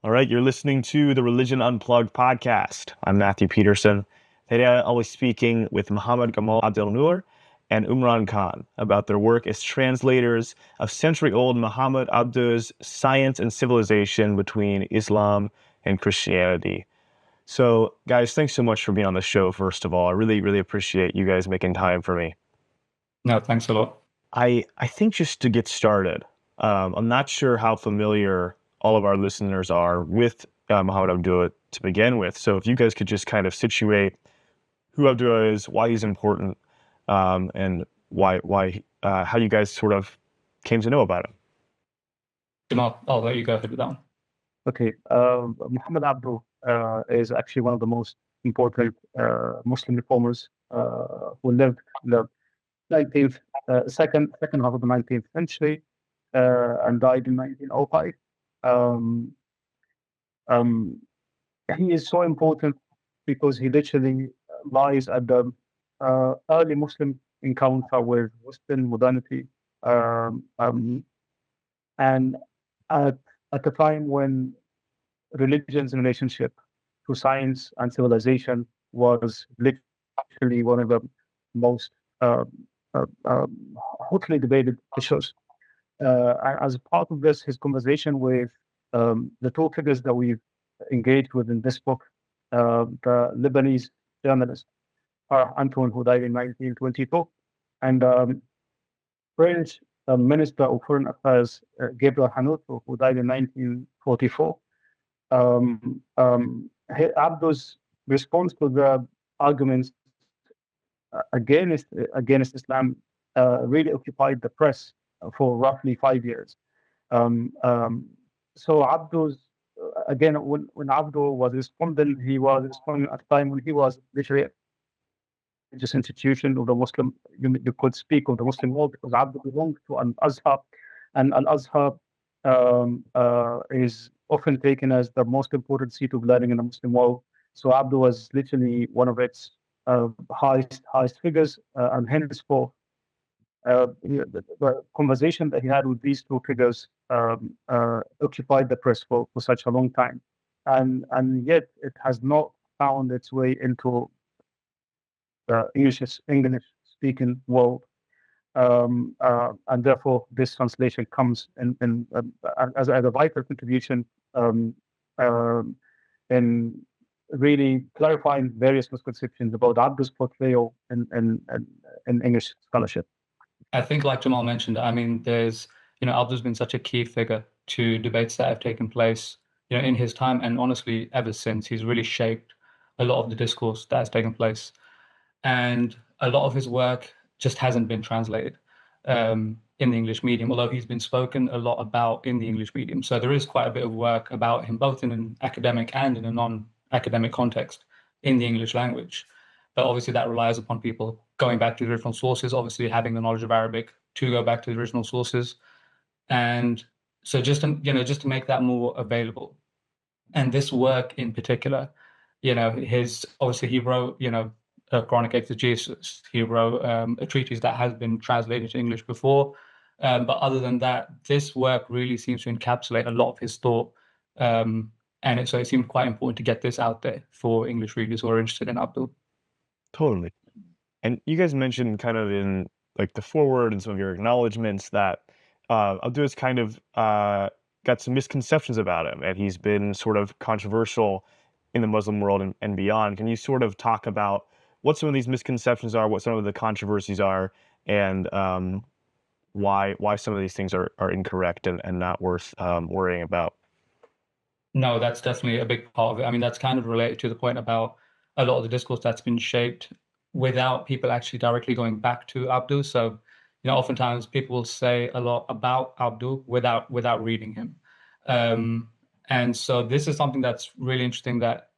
All right, you're listening to the Religion Unplugged podcast. I'm Matthew Peterson. Today I'll be speaking with Mohammed, Gamal, Abdelnour, and Umran Khan about their work as translators of century-old Muhammad Abduh's Science and Civilization Between Islam and Christianity. So, guys, thanks so much for being on the show, first of all. I really, really appreciate you guys making time for me. No, thanks a lot. I think just to get started, I'm not sure how familiar all of our listeners are with Muhammad Abdullah to begin with. So if you guys could just kind of situate who Abdullah is, why he's important, and why how you guys sort of came to know about him. Jamal, I'll let you go ahead with that one. Okay, Muhammad Abduh is actually one of the most important Muslim reformers who lived in the 19th, second half of the 19th century and died in 1905. Um, um, he is so important because he literally lies at the early Muslim encounter with Western modernity, um, um, and at, at a time when religion's relationship to science and civilization was literally one of the most uh, hotly debated issues. As a part of this, his conversation with the two figures that we've engaged with in this book, the Lebanese journalist Anton, who died in 1922, and French Minister of Foreign Affairs Gabriel Hanoto, who died in 1944. Abdo's response to the arguments against Islam really occupied the press for roughly 5 years. Um, um, so Abdo's again, when Abdo was responding, he was responding at a time when he was literally a religious institution of the Muslim. You could speak of the Muslim world because Abdo belonged to Al Azhar, and Al Azhar is often taken as the most important seat of learning in the Muslim world. So Abdo was literally one of its highest figures, and henceforth, the conversation that he had with these two figures occupied the press for such a long time, and yet it has not found its way into the English speaking world. And therefore, this translation comes as a vital contribution um, um, in really clarifying various misconceptions about Abdul's portrayal in English scholarship. I think, like Jamal mentioned, I mean, Abdu's been such a key figure to debates that have taken place, in his time, and honestly, ever since. He's really shaped a lot of the discourse that has taken place. And a lot of his work just hasn't been translated in the English medium, although he's been spoken a lot about in the English medium. So there is quite a bit of work about him, both in an academic and in a non-academic context in the English language. But obviously that relies upon people going back to the original sources, obviously having the knowledge of Arabic to go back to the original sources. And so just to make that more available. And this work in particular, he wrote, a Quranic exegesis. He wrote a treatise that has been translated to English before. But other than that, this work really seems to encapsulate a lot of his thought. So it seemed quite important to get this out there for English readers who are interested in Abdul. Totally. And you guys mentioned kind of in like the foreword and some of your acknowledgments that Abdul's kind of got some misconceptions about him, and he's been sort of controversial in the Muslim world and beyond. Can you sort of talk about what some of these misconceptions are, what some of the controversies are, and why some of these things are incorrect and not worth worrying about? No, that's definitely a big part of it. I mean, that's kind of related to the point about a lot of the discourse that's been shaped without people actually directly going back to Abduh. So, oftentimes people will say a lot about Abduh without reading him. And so this is something that's really interesting, that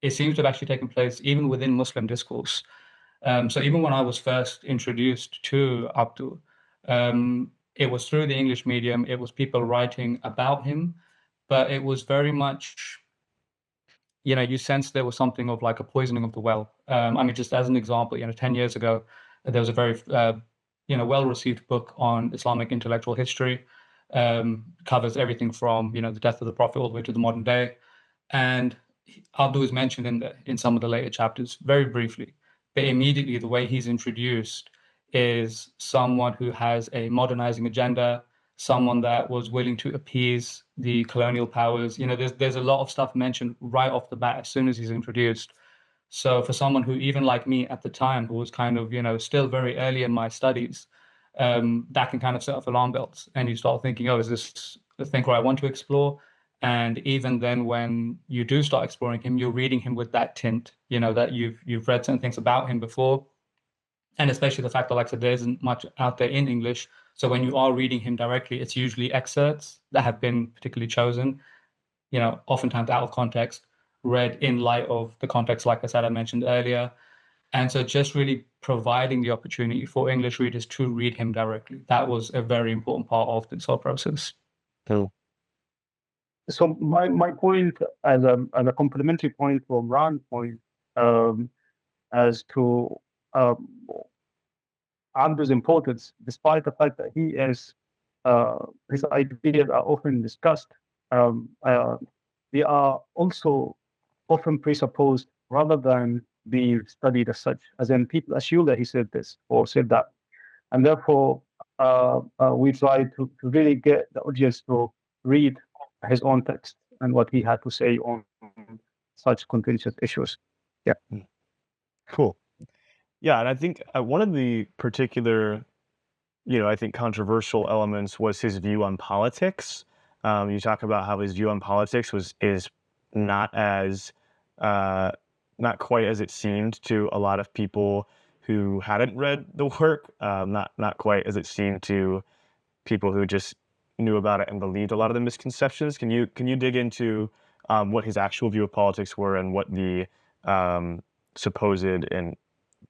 it seems to have actually taken place even within Muslim discourse. So even when I was first introduced to Abduh, it was through the English medium. It was people writing about him, but it was very much, you sense there was something of like a poisoning of the well. I mean, just as an example, 10 years ago, there was a very, well-received book on Islamic intellectual history covers everything from, the death of the Prophet all the way to the modern day. And Abduh is mentioned in some of the later chapters very briefly, but immediately the way he's introduced is someone who has a modernizing agenda, someone that was willing to appease the colonial powers. There's a lot of stuff mentioned right off the bat as soon as he's introduced. So for someone who, even like me at the time, who was kind of, still very early in my studies, that can kind of set off alarm bells, and you start thinking, oh, is this a thing where I want to explore? And even then, when you do start exploring him, you're reading him with that tint, that you've read certain things about him before, and especially the fact that, like I said, there isn't much out there in English. So when you are reading him directly, it's usually excerpts that have been particularly chosen, oftentimes out of context, read in light of the context, like I said, I mentioned earlier. And so just really providing the opportunity for English readers to read him directly. That was a very important part of this whole process. Cool. So my point as a complementary point to Umran's point, as to Abduh's importance, despite the fact that his ideas are often discussed, they are also often presupposed rather than being studied as such, as in people assume that he said this or said that. And therefore, we try to really get the audience to read his own text and what he had to say on such contentious issues. Yeah. Cool. Yeah, and I think one of the particular, I think controversial elements was his view on politics. You talk about how his view on politics is not as not quite as it seemed to a lot of people who hadn't read the work. Not quite as it seemed to people who just knew about it and believed a lot of the misconceptions. Can you dig into what his actual view of politics were and what the supposed and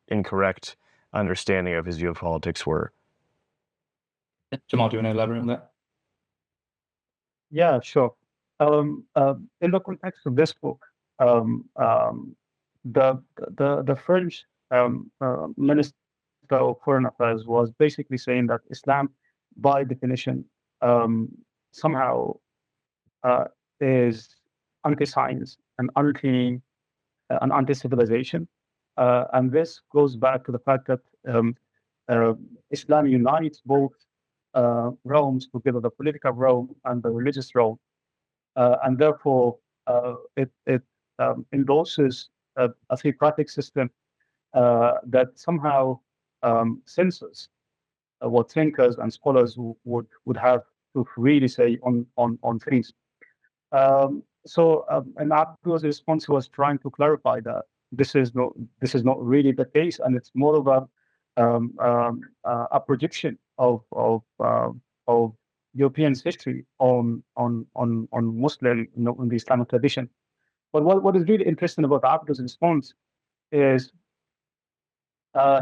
incorrect understanding of his view of politics were? Jamal, do you want to elaborate on that? Yeah, sure. In the context of this book, the French Minister of Foreign Affairs was basically saying that Islam, by definition, somehow is anti-science and anti-civilization, and this goes back to the fact that Islam unites both realms together, the political realm and the religious realm, and therefore it endorses a theocratic system that somehow censors what thinkers and scholars would have to really say on things. And Abdullah's response was trying to clarify that this is not really the case, and it's more of a projection of Europeans' history on Muslim, in the Islamic tradition. But what is really interesting about Abdullah's response is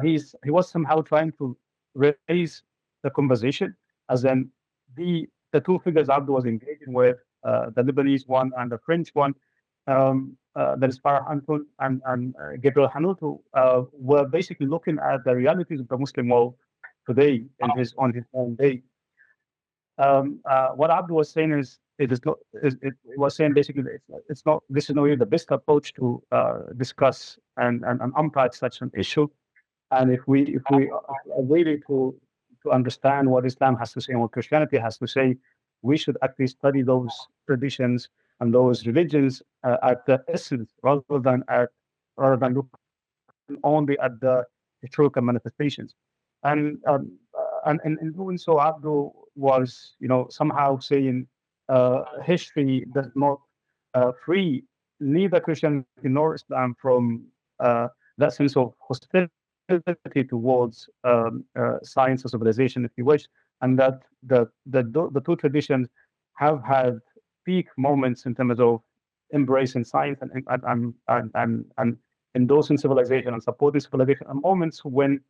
he was somehow trying to raise the conversation, as in the two figures Abdullah was engaging with, the Lebanese one and the French one, that is Farah Anton and Gabriel Hanutu, were basically looking at the realities of the Muslim world today on his own day. What Abdul was saying is, it was saying basically this is not really the best approach to discuss and unpack such an issue. And if we are really to understand what Islam has to say and what Christianity has to say, we should actually study those traditions and those religions at the essence, rather than looking only at the historical manifestations. And in doing so, Abdul was, somehow saying history does not free neither Christianity nor Islam from that sense of hostility towards science or civilization, if you wish, and that the two traditions have had peak moments in terms of embracing science and endorsing civilization and supporting civilization, and moments when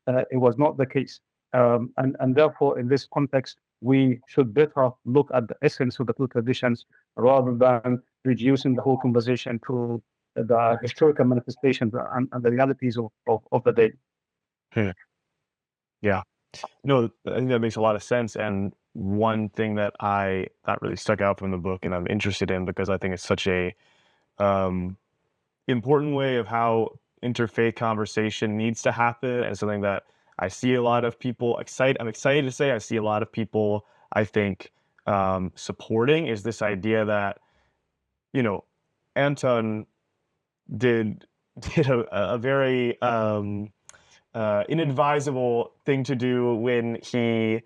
it was not the case. And therefore, in this context, we should better look at the essence of the two traditions rather than reducing the whole conversation to the historical manifestations and the realities of the day. Yeah. No, I think that makes a lot of sense. And one thing that really stuck out from the book, and I'm interested in because I think it's such a important way of how interfaith conversation needs to happen, and something that I see a lot of people excited. I'm excited to say I see a lot of people, I think, supporting, is this idea that, you know, Anton did a very inadvisable thing to do when he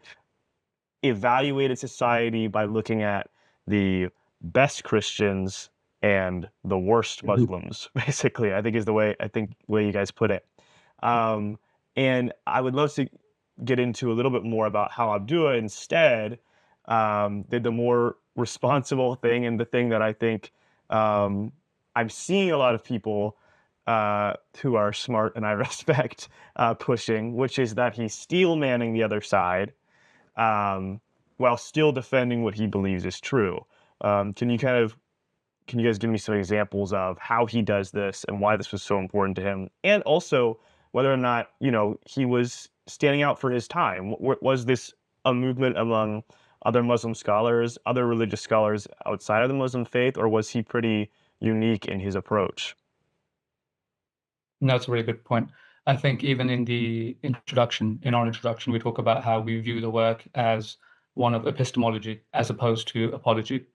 evaluated society by looking at the best Christians and the worst Muslims, basically, I think is the way you guys put it. And I would love to get into a little bit more about how Abdullah instead did the more responsible thing, and the thing that I think I'm seeing a lot of people who are smart and I respect pushing, which is that he's steel manning the other side, while still defending what he believes is true. Can you guys give me some examples of how he does this and why this was so important to him? And also whether or not, he was standing out for his time. Was this a movement among other Muslim scholars, other religious scholars outside of the Muslim faith, or was he pretty unique in his approach? No, that's a really good point. I think even in our introduction, we talk about how we view the work as one of epistemology as opposed to apology,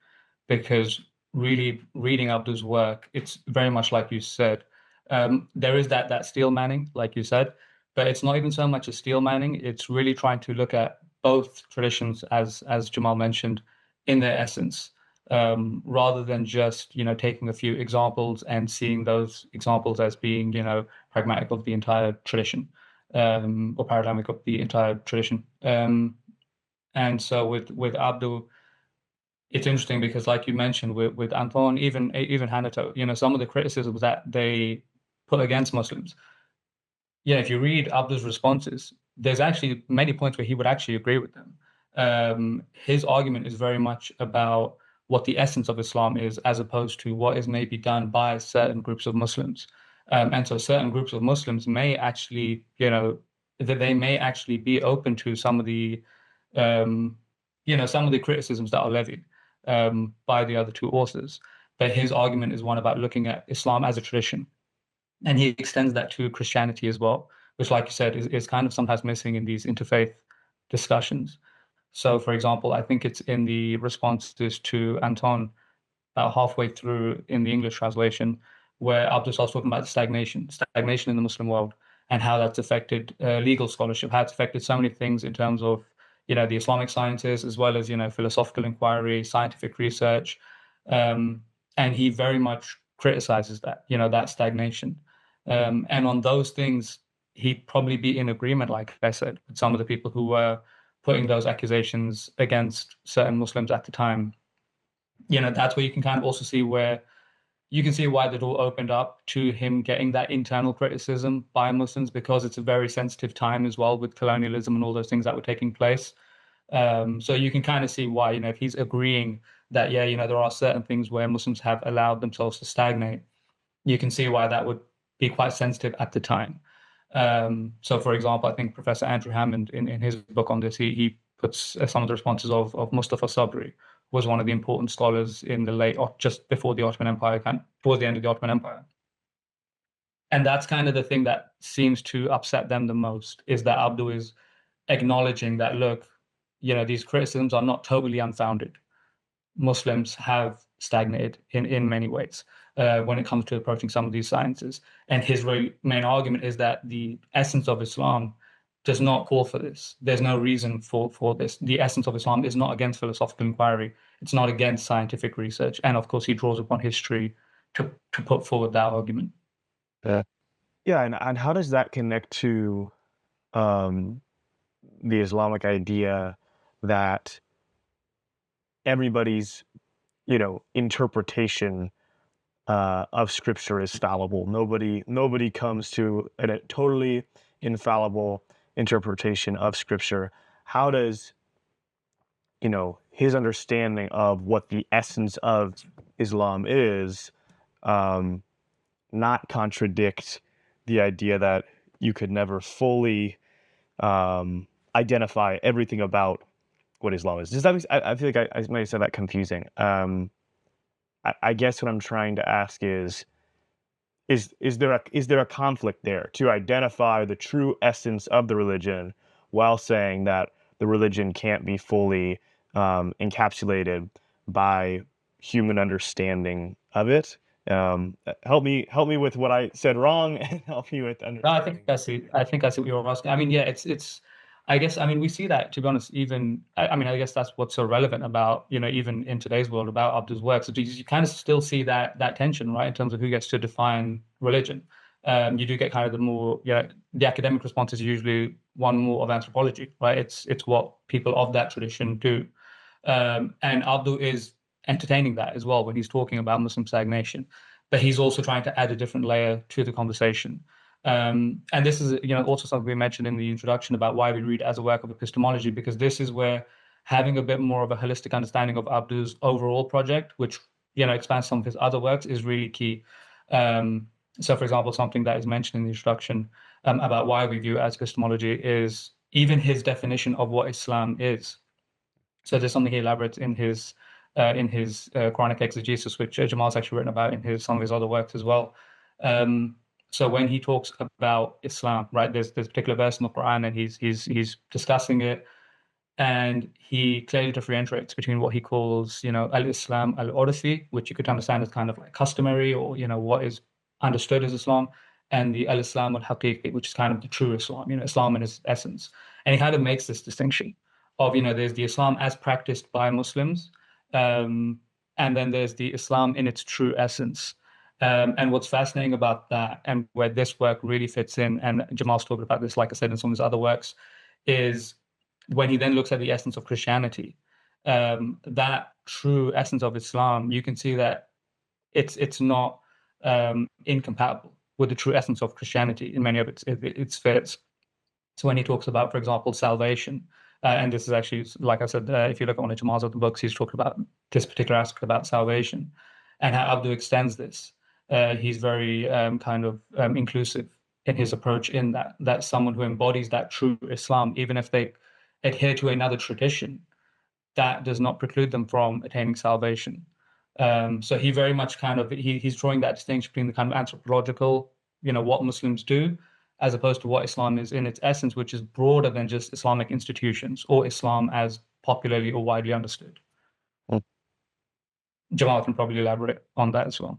because really reading Abdu's work, it's very much like you said. There is that steel manning, like you said, but it's not even so much a steel manning. It's really trying to look at both traditions, as Jamal mentioned, in their essence, rather than just taking a few examples and seeing those examples as being pragmatic of the entire tradition, or paradigmic of the entire tradition. And so with Abdul, it's interesting because, like you mentioned, with Anton, even Hanato, some of the criticisms that they put against Muslims. If you read Abdul's responses, there's actually many points where he would actually agree with them. His argument is very much about what the essence of Islam is, as opposed to what is maybe done by certain groups of Muslims. And so certain groups of Muslims may actually, that they may actually be open to some of the, some of the criticisms that are levied by the other two authors. But his argument is one about looking at Islam as a tradition. And he extends that to Christianity as well, which, like you said, is kind of sometimes missing in these interfaith discussions. So, for example, I think it's in the responses to Anton, about halfway through in the English translation, where Abdul starts talking about stagnation in the Muslim world, and how that's affected legal scholarship, how it's affected so many things in terms of, the Islamic sciences, as well as, philosophical inquiry, scientific research. And he very much criticizes that, that stagnation. And on those things, he'd probably be in agreement, like I said, with some of the people who were putting those accusations against certain Muslims at the time. That's where you can kind of also see where you can see why the door opened up to him getting that internal criticism by Muslims, because it's a very sensitive time as well with colonialism and all those things that were taking place. So you can kind of see why, if he's agreeing that, there are certain things where Muslims have allowed themselves to stagnate, you can see why that would be quite sensitive at the time. So, for example, I think Professor Andrew Hammond, in his book on this, he puts some of the responses of Mustafa Sabri, was one of the important scholars in the late, or just before the Ottoman Empire, towards the end of the Ottoman Empire. And that's kind of the thing that seems to upset them the most, is that Abdul is acknowledging that, look, these criticisms are not totally unfounded. Muslims have stagnated in many ways when it comes to approaching some of these sciences. And his main argument is that the essence of Islam does not call for this. There's no reason for this. The essence of Islam is not against philosophical inquiry. It's not against scientific research. And of course, he draws upon history to put forward that argument. Yeah, and how does that connect to the Islamic idea that everybody's, interpretation of Scripture is fallible? Nobody comes to a totally infallible interpretation of Scripture. How does, his understanding of what the essence of Islam is, not contradict the idea that you could never fully identify everything about what Islam is. Does that I feel like I might have said that confusing. I guess what I'm trying to ask is there a conflict there to identify the true essence of the religion while saying that the religion can't be fully encapsulated by human understanding of it? Help me with what I said wrong, and help me with No, understanding. I think I see what you're asking. I mean, yeah, it's. I guess I mean we see that, to be honest. Even I mean I guess that's what's so relevant about, even in today's world, about Abdu's work. So you kind of still see that tension, right, in terms of who gets to define religion. You do get kind of the academic response is usually one more of anthropology, right? It's what people of that tradition do. And Abduh is entertaining that as well when he's talking about Muslim stagnation, but he's also trying to add a different layer to the conversation. And this is, also something we mentioned in the introduction about why we read as a work of epistemology, because this is where having a bit more of a holistic understanding of Abdu's overall project, which, expands some of his other works, is really key. So, for example, something that is mentioned in the introduction about why we view it as epistemology is even his definition of what Islam is. So there's something he elaborates in his Quranic exegesis, which Jamal's actually written about in some of his other works as well. So when he talks about Islam, right, there's a particular verse in the Quran, and he's discussing it, and he clearly differentiates between what he calls, al-Islam al-Urfi, which you could understand as kind of like customary, or what is understood as Islam, and the al-Islam al-Haqiqi, which is kind of the true Islam, Islam in its essence. And he kind of makes this distinction of, there's the Islam as practiced by Muslims, and then there's the Islam in its true essence. And what's fascinating about that, and where this work really fits in, and Jamal's talked about this, like I said, in some of his other works, is when he then looks at the essence of Christianity, that true essence of Islam, you can see that it's not incompatible with the true essence of Christianity in many of its spheres. So when he talks about, for example, salvation, and this is actually, like I said, if you look at one of Jamal's other books, he's talked about this particular aspect about salvation and how Abduh extends this. He's very kind of inclusive in his approach, in that someone who embodies that true Islam, even if they adhere to another tradition, that does not preclude them from attaining salvation. So he very much kind of he's drawing that distinction between the kind of anthropological, what Muslims do, as opposed to what Islam is in its essence, which is broader than just Islamic institutions or Islam as popularly or widely understood. Hmm. Jamal can probably elaborate on that as well.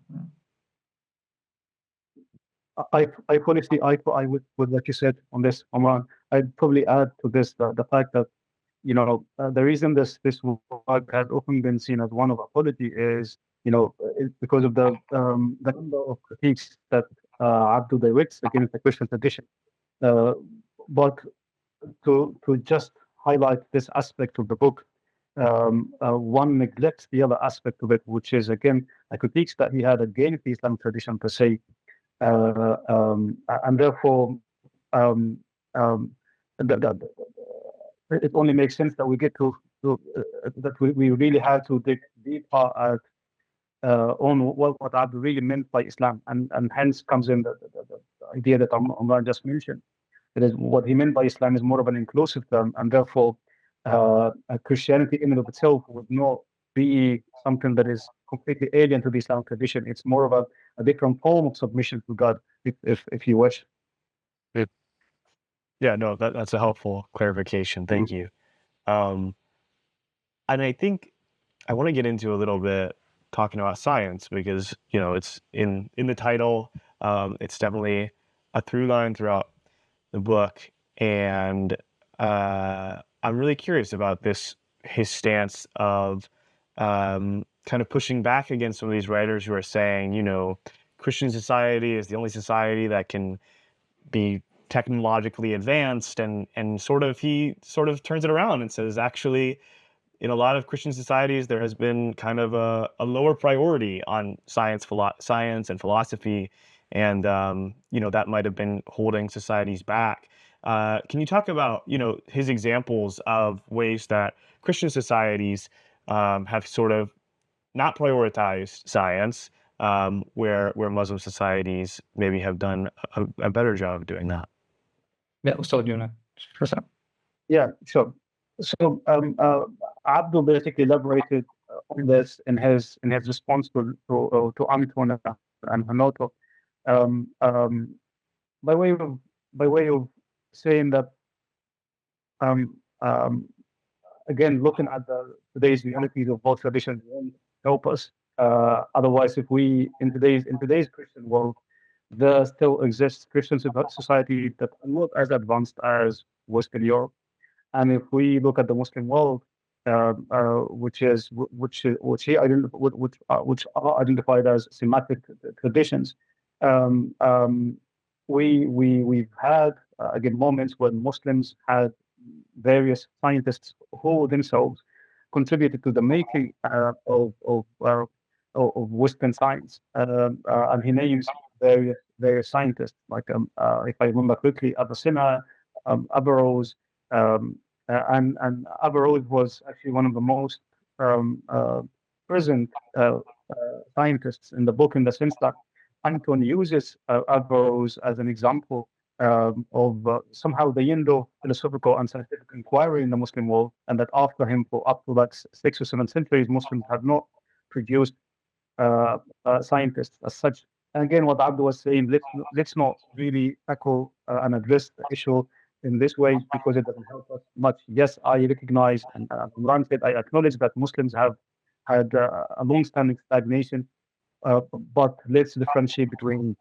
I fully see eye to eye with what you said on this, Umran. I'd probably add to this the fact that the reason this work has often been seen as one of apology is because of the number of critiques that Abdul directs against the Christian tradition. But to just highlight this aspect of the book, one neglects the other aspect of it, which is again a critiques that he had against the Islamic tradition per se, and therefore um, um, it only makes sense that we get to that we really have to dig deeper at on what Abdul really meant by Islam, and hence comes in the idea that Umran just mentioned. That is, what he meant by Islam is more of an inclusive term, and therefore Christianity in and of itself would not be something that is completely alien to the Islamic tradition. It's more of a different form of submission to God, if you wish. Yeah, no, that's a helpful clarification. Thank you. And I think I want to get into a little bit talking about science, because it's in the title. It's definitely a through line throughout the book, and I'm really curious about his stance of kind of pushing back against some of these writers who are saying, Christian society is the only society that can be technologically advanced, and he sort of turns it around and says, actually, in a lot of Christian societies, there has been kind of a lower priority on science and philosophy, and that might have been holding societies back. Can you talk about his examples of ways that Christian societies have sort of not prioritized science, where Muslim societies maybe have done a better job of doing that? Yeah, we'll still doing it. Yeah, sure. So Abdul basically elaborated on this in his response to Anton and Hanoto, um, um, by way of saying that um, um, again, looking at today's realities of both traditions won't help us. Otherwise, if we in today's Christian world, there still exists Christian society that are not as advanced as Western Europe. And if we look at the Muslim world, which are identified as Semitic traditions, um, um, we've had again moments when Muslims had various scientists who themselves contributed to the making of Western science. And he names various scientists, like if I remember quickly, Avicenna, Averroes, um, and Averroes was actually one of the most um, uh, present scientists in the book, in the sense that Anton uses Averroes as an example of somehow the Indo-philosophical and scientific inquiry in the Muslim world, and that after him, for up to like 6 or 7 centuries, Muslims have not produced scientists as such. And again, what Abdul was saying, let's not really tackle and address the issue in this way, because it doesn't help us much. Yes, I recognize, and Umran said, I acknowledge that Muslims have had a long-standing stagnation, but let's differentiate between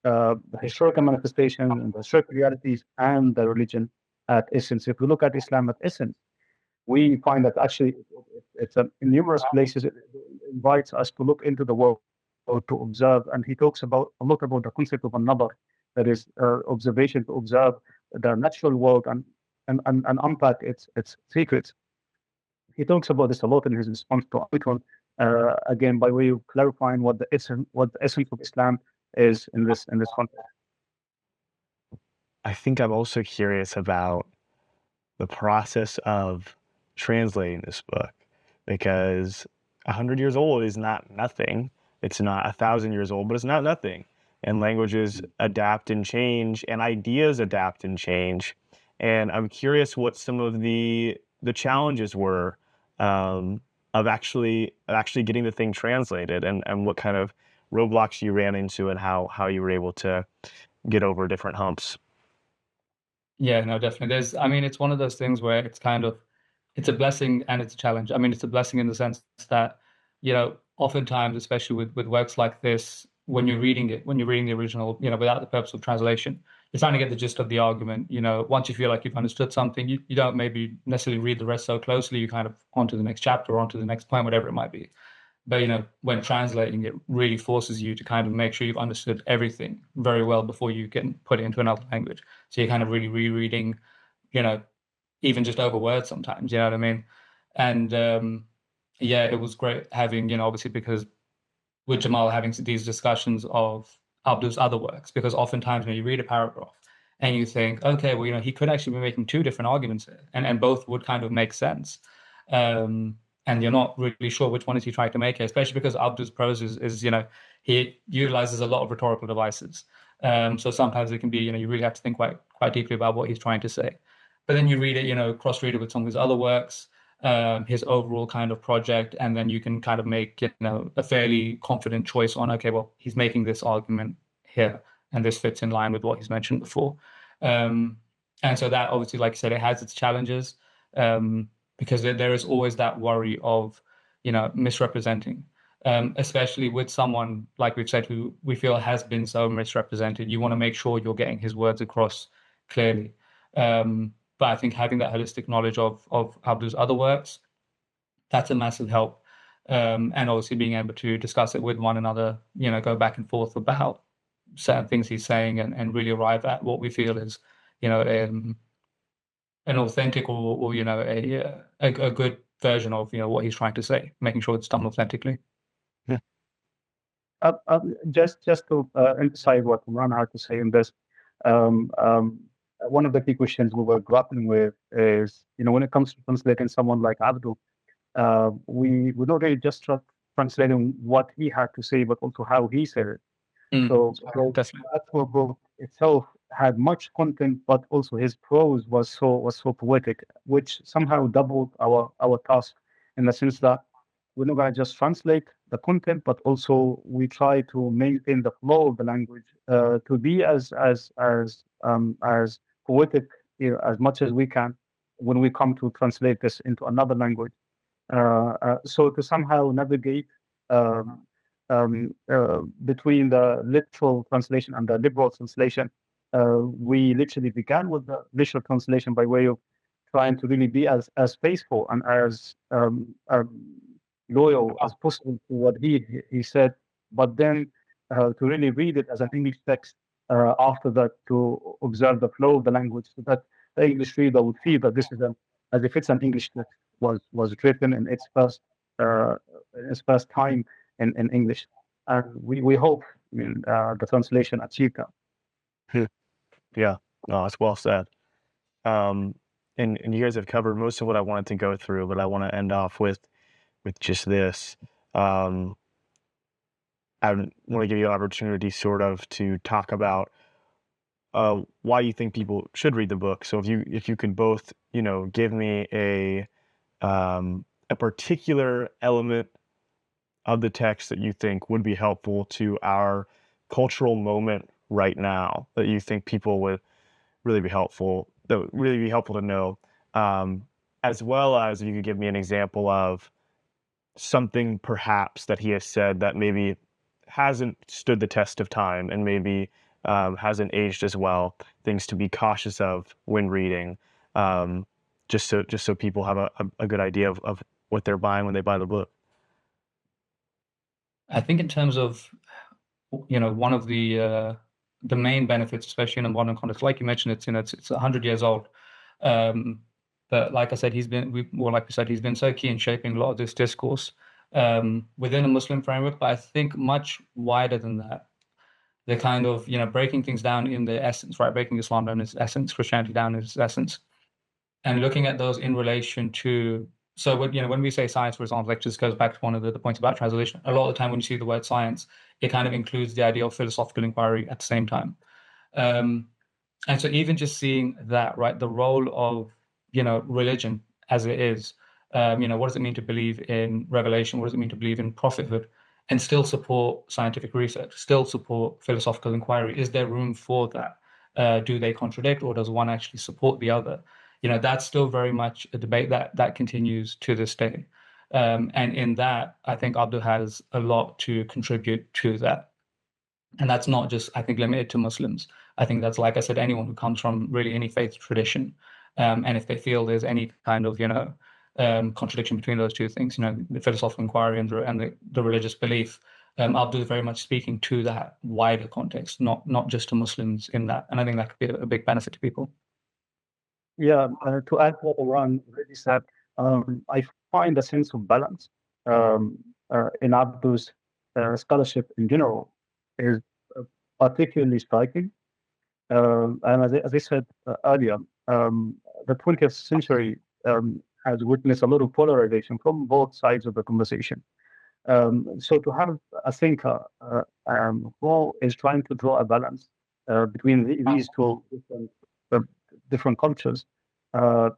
the historical manifestation and the historical realities and the religion at essence. If we look at Islam at essence, we find that actually it's in numerous places it invites us to look into the world or to observe, and he talks about a lot about the concept of an-nadar, that is observation, to observe the natural world and unpack its secrets. He talks about this a lot in his response to Omicron, again by way of clarifying what the essence of Islam is in this context. I think I'm also curious about the process of translating this book, because 100 years old is not nothing. It's not 1,000 years old, but it's not nothing. And languages adapt and change, and ideas adapt and change. And I'm curious what some of the challenges were, of actually getting the thing translated, and what kind of roadblocks you ran into, and how you were able to get over different humps. Yeah, no, definitely. I mean, it's one of those things where it's a blessing and it's a challenge. I mean, it's a blessing in the sense that, oftentimes, especially with works like this, when you're reading the original, without the purpose of translation, you're trying to get the gist of the argument. Once you feel like you've understood something, you don't maybe necessarily read the rest so closely. You kind of on to the next chapter or on to the next point, whatever it might be. But when translating, it really forces you to kind of make sure you've understood everything very well before you can put it into another language. So you're kind of really rereading, you know, even just over words sometimes, you know what I mean? And yeah, it was great having, obviously because with Gamal having these discussions of Abduh's other works, because oftentimes when you read a paragraph and you think, okay, well, he could actually be making two different arguments here, and both would kind of make sense. And you're not really sure which one is he trying to make here, especially because Abduh's prose is he utilizes a lot of rhetorical devices. So sometimes it can be, you really have to think quite deeply about what he's trying to say. But then you read it, cross-read it with some of his other works, his overall kind of project, and then you can kind of make, a fairly confident choice on, okay, well, he's making this argument here, and this fits in line with what he's mentioned before. And so that obviously, like I said, it has its challenges, because there is always that worry of, misrepresenting, especially with someone, like we've said, who we feel has been so misrepresented. You want to make sure you're getting his words across clearly. But I think having that holistic knowledge of Abduh's other works, that's a massive help. And obviously being able to discuss it with one another, go back and forth about certain things he's saying, and really arrive at what we feel is, an authentic or a good version of what he's trying to say, making sure it's done authentically. Yeah. Just to emphasize what Umran had to say in this, one of the key questions we were grappling with is, when it comes to translating someone like Abduh, we don't really just translating what he had to say, but also how he said it. So definitely. the actual book itself had much content, but also his prose was so poetic, which somehow doubled our task in the sense that we're not going to just translate the content, but also we try to maintain the flow of the language to be as poetic, as much as we can when we come to translate this into another language. So to somehow navigate um, between the literal translation and the liberal translation, we literally began with the literal translation by way of trying to really be as faithful and as loyal as possible to what he said, but then to really read it as an English text after that, to observe the flow of the language, so that the English reader would feel that this is as if it's an English text was written uh, in its first time in English, and we hope, I mean, the translation achieved that. Yeah, no, that's well said. Um, and you guys have covered most of what I wanted to go through, but I want to end off with just this. I want to give you an opportunity, sort of, to talk about why you think people should read the book. So if you could both, give me a particular element of the text that you think would be helpful to our cultural moment right now, that you think people would really be helpful, that would really be helpful to know, as well as if you could give me an example of something perhaps that he has said that maybe hasn't stood the test of time and maybe hasn't aged as well, things to be cautious of when reading, um, just so people have a good idea of what they're buying when they buy the book. I think in terms of, one of the main benefits, especially in a modern context, like you mentioned, it's 100 years old. But like I said, like we said, he's been so key in shaping a lot of this discourse within a Muslim framework. But I think much wider than that, they're kind of, breaking things down in their essence, right? Breaking Islam down in its essence, Christianity down in its essence, and looking at those in relation to. So when we say science, for example, like just goes back to one of the points about translation. A lot of the time when you see the word science, it kind of includes the idea of philosophical inquiry at the same time. And so even just seeing that, right, the role of, religion as it is, what does it mean to believe in revelation? What does it mean to believe in prophethood? And still support scientific research, still support philosophical inquiry? Is there room for that? Do they contradict, or does one actually support the other? That's still very much a debate that continues to this day. And in that, I think Abduh has a lot to contribute to that. And that's not just, I think, limited to Muslims. I think that's, like I said, anyone who comes from really any faith tradition. And if they feel there's any kind of, contradiction between those two things, the philosophical inquiry and the religious belief, Abdul is very much speaking to that wider context, not just to Muslims in that. And I think that could be a big benefit to people. Yeah, to add what Umran already said, I find a sense of balance in Abdu's scholarship in general is particularly striking. And as I said earlier, the 20th century has witnessed a lot of polarization from both sides of the conversation. So to have a thinker who is trying to draw a balance between these two different cultures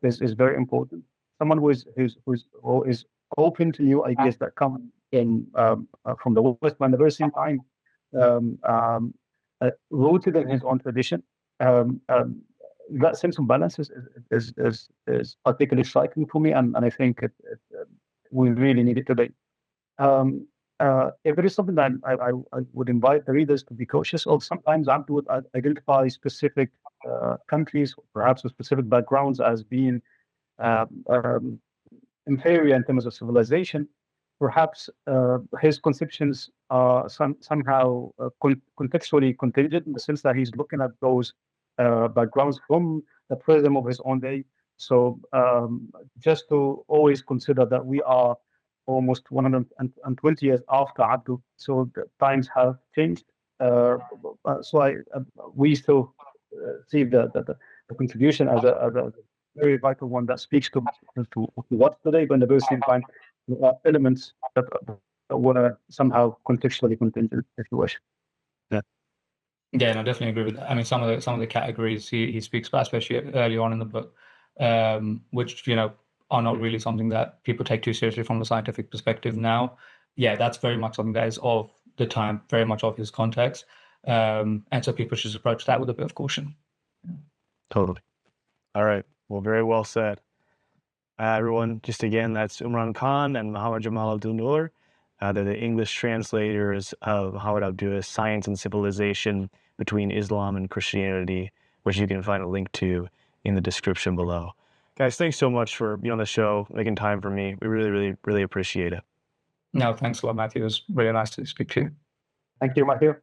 is very important. Someone who is open to new ideas that come from the West, but at the very same time um, um, rooted in his own tradition. Um, um, that sense of balance is particularly striking for me, and I think we really need it today. Um, if there is something that I would invite the readers to be cautious of, sometimes I would identify specific countries, perhaps with specific backgrounds, as being um, um, inferior in terms of civilization. Perhaps his conceptions are somehow contextually contingent, in the sense that he's looking at those backgrounds from the prism of his own day. So just to always consider that we are almost 120 years after Abdul, so the times have changed. So we still see the contribution as a very vital one that speaks to what's today, but at the very same time, there are elements that were somehow contextually contingent, if you wish. Yeah. Yeah, no, definitely agree with that. I mean, some of the categories he speaks about, especially early on in the book, which are not really something that people take too seriously from a scientific perspective now. Yeah, that's very much something that is of the time, very much of his context, and so people should approach that with a bit of caution. Totally. All right. Well, very well said. Everyone, just again, that's Umran Khan and Muhammad Jamal Abdelnour. They're the English translators of Muhammad Abduh's Science and Civilization Between Islam and Christianity, which you can find a link to in the description below. Guys, thanks so much for being on the show, making time for me. We really, really, really appreciate it. No, thanks a lot, Matthew. It was really nice to speak to you. Thank you, Matthew.